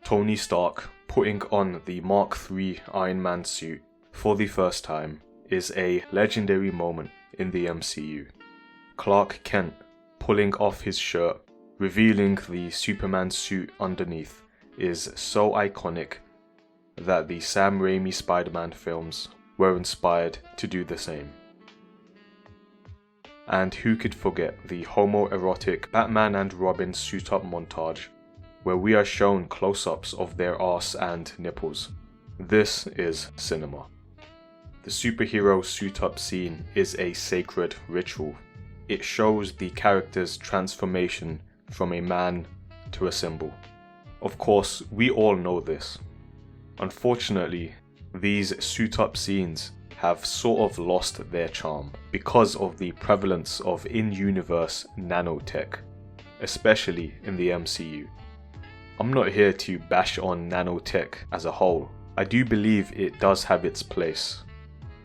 Tony Stark putting on the Mark III Iron Man suit for the first time is a legendary moment in the MCU. Clark Kent pulling off his shirt, revealing the Superman suit underneath, is so iconic that the Sam Raimi Spider-Man films were inspired to do the same. And who could forget the homoerotic Batman and Robin suit-up montage, where we are shown close-ups of their arse and nipples. This is cinema. The superhero suit-up scene is a sacred ritual. It shows the character's transformation from a man to a symbol. Of course, we all know this. Unfortunately, these suit-up scenes have sort of lost their charm because of the prevalence of in-universe nanotech, especially in the MCU. I'm not here to bash on nanotech as a whole. I do believe it does have its place.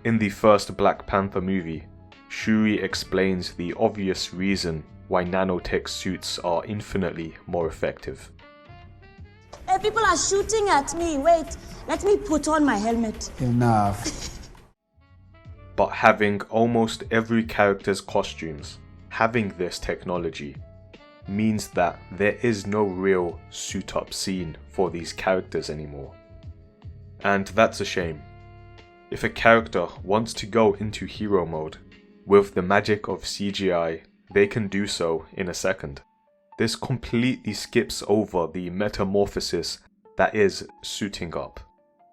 In the first Black Panther movie, Shuri explains the obvious reason why nanotech suits are infinitely more effective. Hey, people are shooting at me. Wait, let me put on my helmet. Enough. But having almost every character's costumes having this technology means that there is no real suit-up scene for these characters anymore. And that's a shame. If a character wants to go into hero mode, with the magic of CGI, they can do so in a second. This completely skips over the metamorphosis that is suiting up.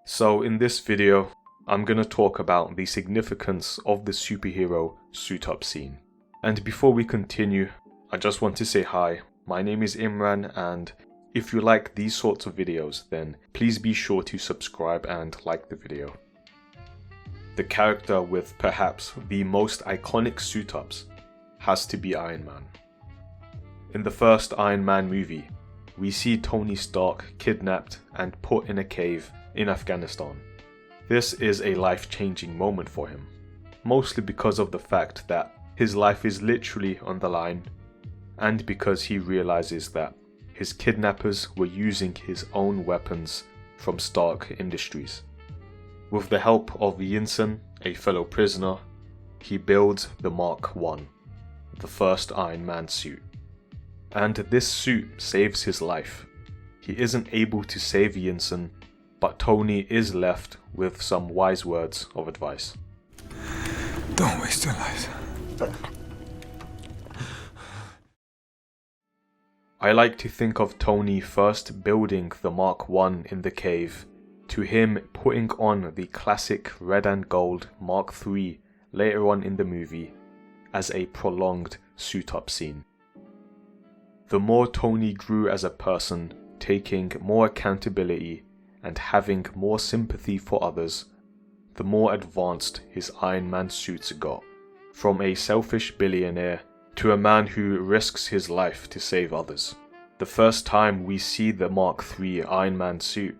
So in this video, I'm gonna talk about the significance of the superhero suit-up scene. And before we continue, I just want to say hi, my name is Imran, and if you like these sorts of videos, then please be sure to subscribe and like the video. The character with perhaps the most iconic suit-ups has to be Iron Man. In the first Iron Man movie, we see Tony Stark kidnapped and put in a cave in Afghanistan. This is a life-changing moment for him, mostly because of the fact that his life is literally on the line, and because he realizes that his kidnappers were using his own weapons from Stark Industries. With the help of Yinsen, a fellow prisoner, he builds the Mark I, the first Iron Man suit. And this suit saves his life. He isn't able to save Yinsen, but Tony is left with some wise words of advice. Don't waste your life. I like to think of Tony first building the Mark I in the cave, to him putting on the classic red and gold Mark III later on in the movie as a prolonged suit-up scene. The more Tony grew as a person, taking more accountability and having more sympathy for others, the more advanced his Iron Man suits got, from a selfish billionaire to a man who risks his life to save others. The first time we see the Mark III Iron Man suit,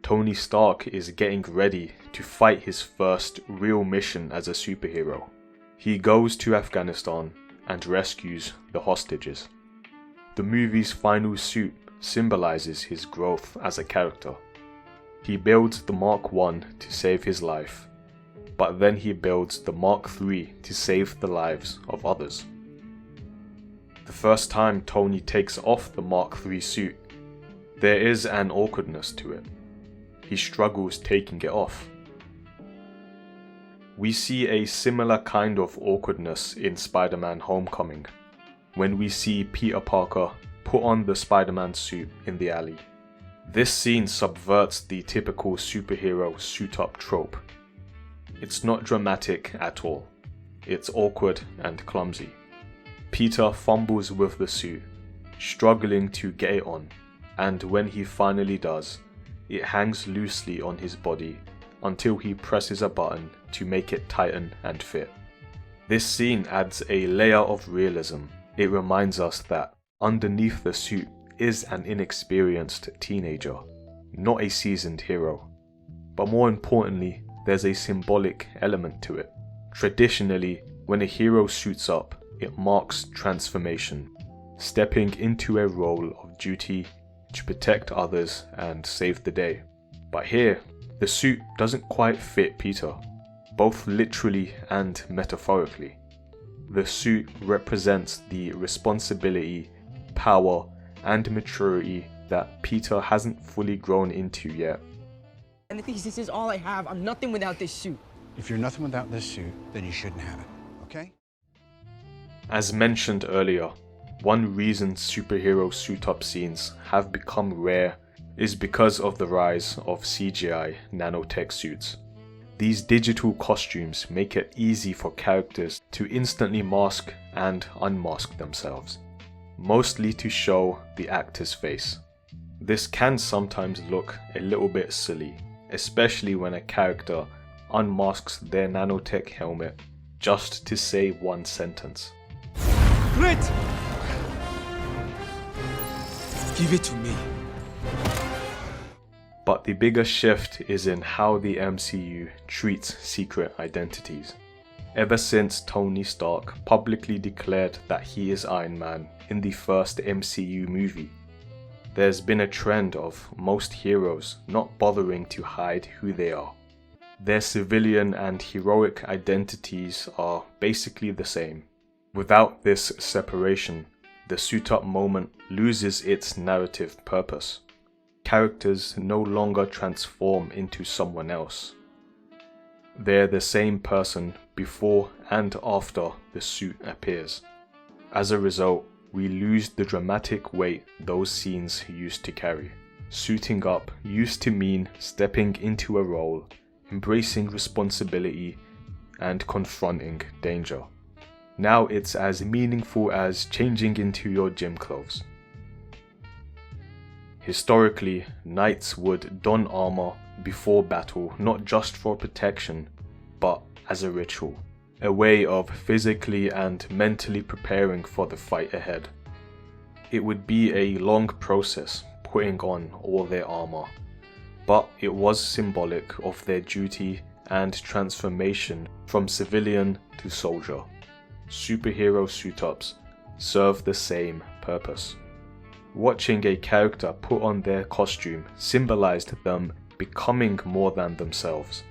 Tony Stark is getting ready to fight his first real mission as a superhero. He goes to Afghanistan and rescues the hostages. The movie's final suit symbolizes his growth as a character. He builds the Mark I to save his life, but then he builds the Mark III to save the lives of others. The first time Tony takes off the Mark III suit, there is an awkwardness to it. He struggles taking it off. We see a similar kind of awkwardness in Spider-Man Homecoming, when we see Peter Parker put on the Spider-Man suit in the alley. This scene subverts the typical superhero suit-up trope. It's not dramatic at all. It's awkward and clumsy. Peter fumbles with the suit, struggling to get it on, and when he finally does, it hangs loosely on his body until he presses a button to make it tighten and fit. This scene adds a layer of realism. It reminds us that underneath the suit is an inexperienced teenager, not a seasoned hero. But more importantly, there's a symbolic element to it. Traditionally, when a hero suits up, it marks transformation, stepping into a role of duty to protect others and save the day. But here, the suit doesn't quite fit Peter, both literally and metaphorically. The suit represents the responsibility, power, and maturity that Peter hasn't fully grown into yet. And the thing is, this is all I have. I'm nothing without this suit. If you're nothing without this suit, then you shouldn't have it, okay? As mentioned earlier, one reason superhero suit-up scenes have become rare is because of the rise of CGI nanotech suits. These digital costumes make it easy for characters to instantly mask and unmask themselves, mostly to show the actor's face. This can sometimes look a little bit silly, especially when a character unmasks their nanotech helmet just to say one sentence. Grit! Give it to me. But the bigger shift is in how the MCU treats secret identities. Ever since Tony Stark publicly declared that he is Iron Man in the first MCU movie, there's been a trend of most heroes not bothering to hide who they are. Their civilian and heroic identities are basically the same. Without this separation, the suit-up moment loses its narrative purpose. Characters no longer transform into someone else. They're the same person before and after the suit appears. As a result, we lose the dramatic weight those scenes used to carry. Suiting up used to mean stepping into a role, embracing responsibility, and confronting danger. Now it's as meaningful as changing into your gym clothes. Historically, knights would don armor before battle, not just for protection, but as a ritual, a way of physically and mentally preparing for the fight ahead. It would be a long process putting on all their armor, but it was symbolic of their duty and transformation from civilian to soldier. Superhero suit-ups serve the same purpose. Watching a character put on their costume symbolized them becoming more than themselves.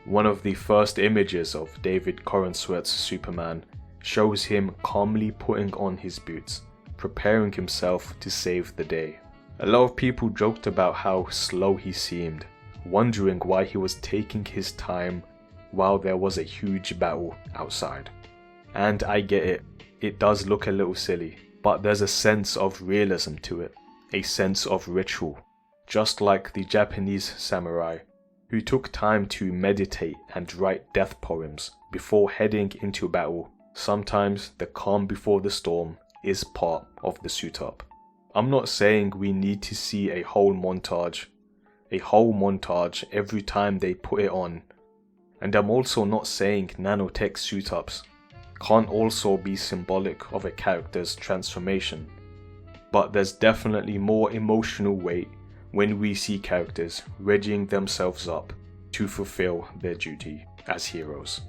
One of the first images of David Corenswet's Superman shows him calmly putting on his boots, preparing himself to save the day. A lot of people joked about how slow he seemed, wondering why he was taking his time while there was a huge battle outside. And I get it, it does look a little silly, but there's a sense of realism to it, a sense of ritual, just like the Japanese samurai who took time to meditate and write death poems before heading into battle. Sometimes the calm before the storm is part of the suit-up. I'm not saying we need to see a whole montage every time they put it on, and I'm also not saying nanotech suit-ups can't also be symbolic of a character's transformation, but there's definitely more emotional weight when we see characters readying themselves up to fulfill their duty as heroes.